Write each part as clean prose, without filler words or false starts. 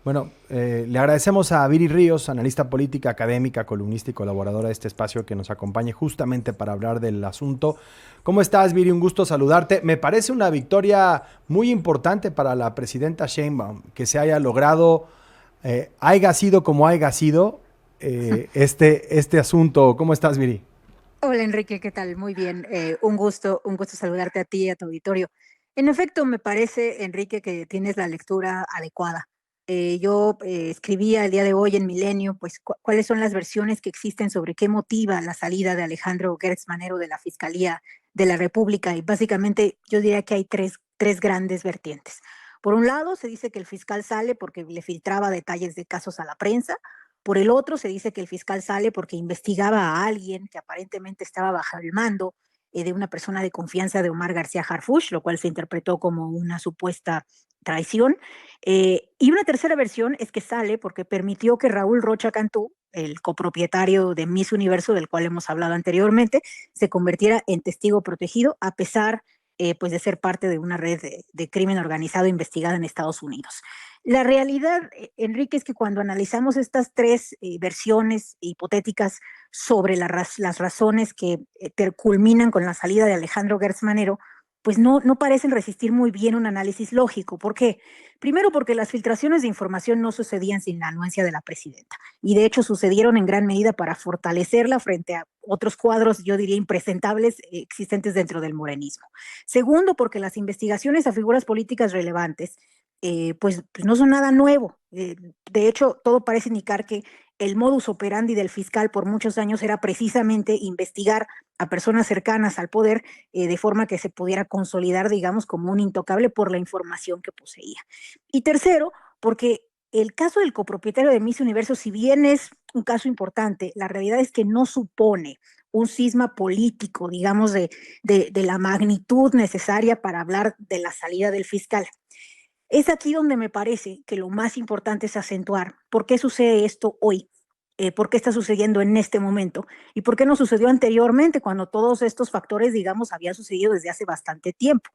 Bueno, le agradecemos a Viri Ríos, analista política, académica, columnista y colaboradora de este espacio, que nos acompañe justamente para hablar del asunto. ¿Cómo estás, Viri? Un gusto saludarte. Me parece una victoria muy importante para la presidenta Sheinbaum que se haya logrado, haya sido como haya sido, este asunto. ¿Cómo estás, Viri? Hola Enrique, ¿qué tal? Muy bien. Un gusto saludarte a ti y a tu auditorio. En efecto, me parece, Enrique, que tienes la lectura adecuada. Yo escribía el día de hoy en Milenio, pues, cuáles son las versiones que existen sobre qué motiva la salida de Alejandro Gertz Manero de la Fiscalía de la República. Y básicamente yo diría que hay tres grandes vertientes. Por un lado, se dice que el fiscal sale porque le filtraba detalles de casos a la prensa. Por el otro, se dice que el fiscal sale porque investigaba a alguien que aparentemente estaba bajo el mando de una persona de confianza de Omar García Harfuch, lo cual se interpretó como una supuesta traición. Y una tercera versión es que sale porque permitió que Raúl Rocha Cantú, el copropietario de Miss Universo, del cual hemos hablado anteriormente, se convirtiera en testigo protegido a pesar pues de ser parte de una red de crimen organizado investigada en Estados Unidos. La realidad, Enrique, es que cuando analizamos estas tres versiones hipotéticas sobre las razones que culminan con la salida de Alejandro Gertz Manero, pues no parecen resistir muy bien un análisis lógico. ¿Por qué? Primero, porque las filtraciones de información no sucedían sin la anuencia de la presidenta, y de hecho sucedieron en gran medida para fortalecerla frente a otros cuadros, yo diría, impresentables existentes dentro del morenismo. Segundo, porque las investigaciones a figuras políticas relevantes pues no son nada nuevo. De hecho, todo parece indicar que el modus operandi del fiscal por muchos años era precisamente investigar a personas cercanas al poder de forma que se pudiera consolidar, digamos, como un intocable por la información que poseía. Y tercero, porque el caso del copropietario de Miss Universo, si bien es un caso importante, la realidad es que no supone un cisma político, digamos, de la magnitud necesaria para hablar de la salida del fiscal. Es aquí donde me parece que lo más importante es acentuar por qué sucede esto hoy, por qué está sucediendo en este momento y por qué no sucedió anteriormente cuando todos estos factores, digamos, habían sucedido desde hace bastante tiempo.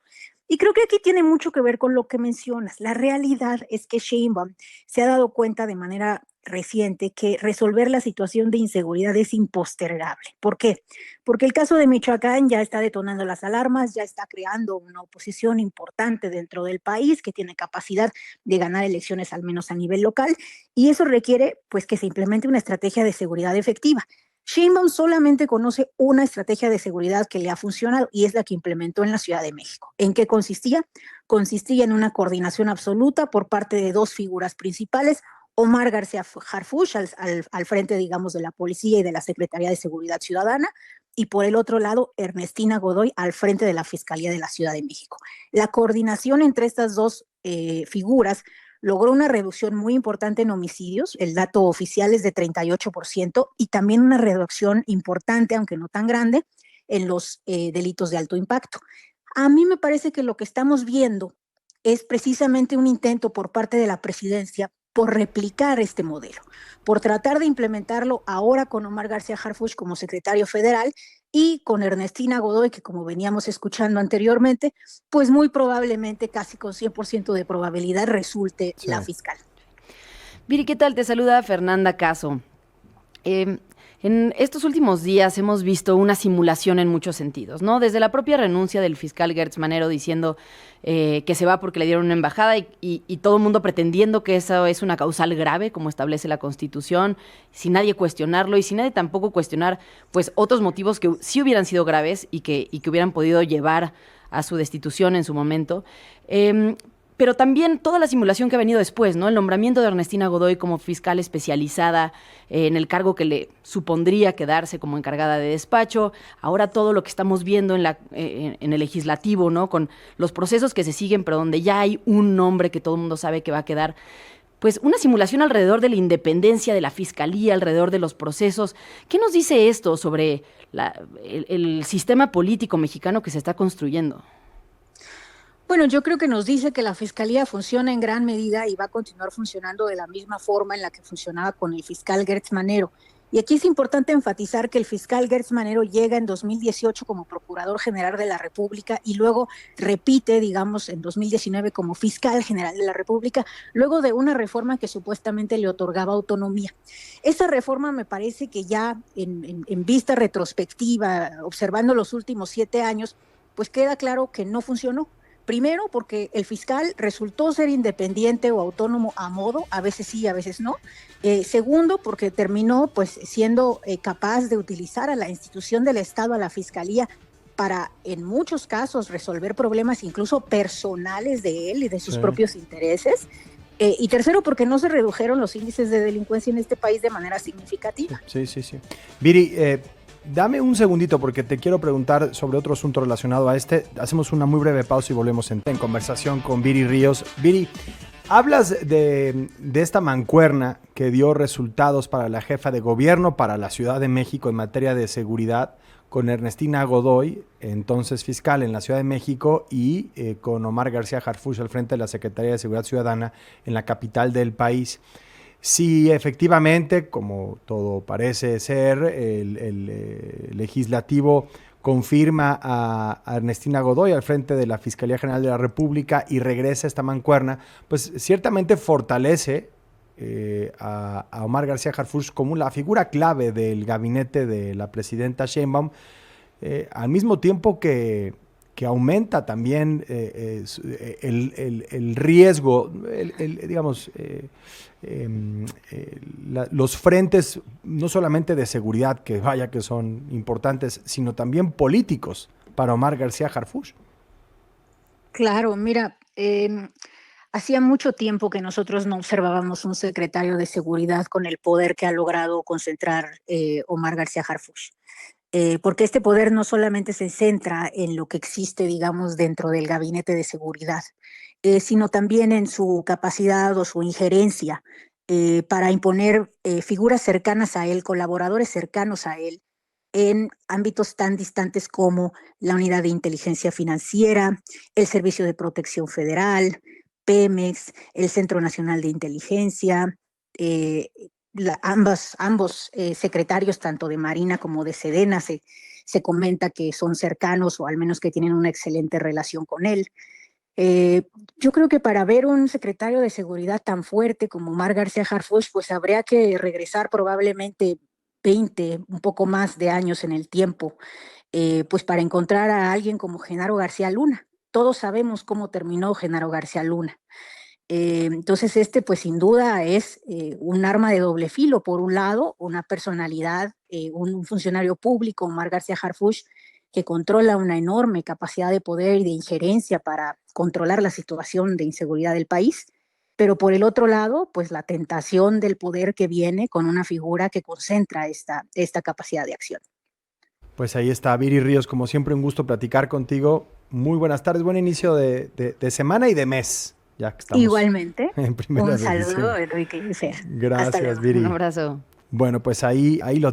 Y creo que aquí tiene mucho que ver con lo que mencionas. La realidad es que Sheinbaum se ha dado cuenta de manera reciente que resolver la situación de inseguridad es impostergable. ¿Por qué? Porque el caso de Michoacán ya está detonando las alarmas, ya está creando una oposición importante dentro del país que tiene capacidad de ganar elecciones al menos a nivel local, y eso requiere pues que se implemente una estrategia de seguridad efectiva. Sheinbaum solamente conoce una estrategia de seguridad que le ha funcionado y es la que implementó en la Ciudad de México. ¿En qué consistía? Consistía en una coordinación absoluta por parte de dos figuras principales: Omar García Harfuch al frente, digamos, de la policía y de la Secretaría de Seguridad Ciudadana, y por el otro lado, Ernestina Godoy al frente de la Fiscalía de la Ciudad de México. La coordinación entre estas dos figuras logró una reducción muy importante en homicidios, el dato oficial es de 38%, y también una reducción importante, aunque no tan grande, en los delitos de alto impacto. A mí me parece que lo que estamos viendo es precisamente un intento por parte de la presidencia por replicar este modelo, por tratar de implementarlo ahora con Omar García Harfuch como secretario federal y con Ernestina Godoy, que como veníamos escuchando anteriormente, pues muy probablemente, casi con 100% de probabilidad, resulte Sí. la fiscal. Viri, ¿qué tal? Te saluda Fernanda Caso. Eh, en estos últimos días hemos visto una simulación en muchos sentidos, ¿no? Desde la propia renuncia del fiscal Gertz Manero diciendo que se va porque le dieron una embajada y todo el mundo pretendiendo que eso es una causal grave, como establece la Constitución, sin nadie cuestionarlo y sin nadie tampoco cuestionar pues otros motivos que sí hubieran sido graves y que hubieran podido llevar a su destitución en su momento. Pero también toda la simulación que ha venido después, ¿no? El nombramiento de Ernestina Godoy como fiscal especializada en el cargo que le supondría quedarse como encargada de despacho. Ahora todo lo que estamos viendo en el legislativo, ¿no? Con los procesos que se siguen, pero donde ya hay un nombre que todo el mundo sabe que va a quedar. Pues una simulación alrededor de la independencia de la fiscalía, alrededor de los procesos. ¿Qué nos dice esto sobre el sistema político mexicano que se está construyendo? Bueno, yo creo que nos dice que la Fiscalía funciona en gran medida y va a continuar funcionando de la misma forma en la que funcionaba con el fiscal Gertz Manero. Y aquí es importante enfatizar que el fiscal Gertz Manero llega en 2018 como Procurador General de la República y luego repite, digamos, en 2019 como Fiscal General de la República, luego de una reforma que supuestamente le otorgaba autonomía. Esa reforma me parece que ya en vista retrospectiva, observando los últimos 7 años, pues queda claro que no funcionó. Primero, porque el fiscal resultó ser independiente o autónomo a modo, a veces sí, a veces no. Segundo, porque terminó pues siendo capaz de utilizar a la institución del Estado, a la Fiscalía, para en muchos casos resolver problemas incluso personales de él y de sus propios intereses. Y tercero, porque no se redujeron los índices de delincuencia en este país de manera significativa. Sí. Viri, dame un segundito porque te quiero preguntar sobre otro asunto relacionado a este. Hacemos una muy breve pausa y volvemos en conversación con Viri Ríos. Viri, hablas de esta mancuerna que dio resultados para la jefa de gobierno, para la Ciudad de México en materia de seguridad, con Ernestina Godoy, entonces fiscal en la Ciudad de México, y con Omar García Harfuch al frente de la Secretaría de Seguridad Ciudadana en la capital del país. Si efectivamente, como todo parece ser, el legislativo confirma a Ernestina Godoy al frente de la Fiscalía General de la República y regresa esta mancuerna, pues ciertamente fortalece a Omar García Harfuch como la figura clave del gabinete de la presidenta Sheinbaum, al mismo tiempo que aumenta también el riesgo, los frentes no solamente de seguridad, que vaya que son importantes, sino también políticos para Omar García Harfuch. Claro, mira, hacía mucho tiempo que nosotros no observábamos un secretario de seguridad con el poder que ha logrado concentrar Omar García Harfuch. Porque este poder no solamente se centra en lo que existe, digamos, dentro del gabinete de seguridad, sino también en su capacidad o su injerencia para imponer figuras cercanas a él, colaboradores cercanos a él, en ámbitos tan distantes como la Unidad de Inteligencia Financiera, el Servicio de Protección Federal, Pemex, el Centro Nacional de Inteligencia, ambos secretarios, tanto de Marina como de Sedena, se comenta que son cercanos o al menos que tienen una excelente relación con él. Yo creo que para ver un secretario de seguridad tan fuerte como Omar García Harfuch, pues habría que regresar probablemente 20, un poco más de años en el tiempo, pues para encontrar a alguien como Genaro García Luna. Todos sabemos cómo terminó Genaro García Luna. Entonces pues sin duda es un arma de doble filo. Por un lado, una personalidad, un funcionario público, Omar García Harfuch, que controla una enorme capacidad de poder y de injerencia para controlar la situación de inseguridad del país, pero por el otro lado, pues la tentación del poder que viene con una figura que concentra esta capacidad de acción. Pues ahí está, Viri Ríos, como siempre un gusto platicar contigo. Muy buenas tardes, buen inicio de semana y de mes. Ya que estamos. Igualmente, en un saludo, Enrique y Fer. Gracias, Viri. Un abrazo. Bueno, pues ahí lo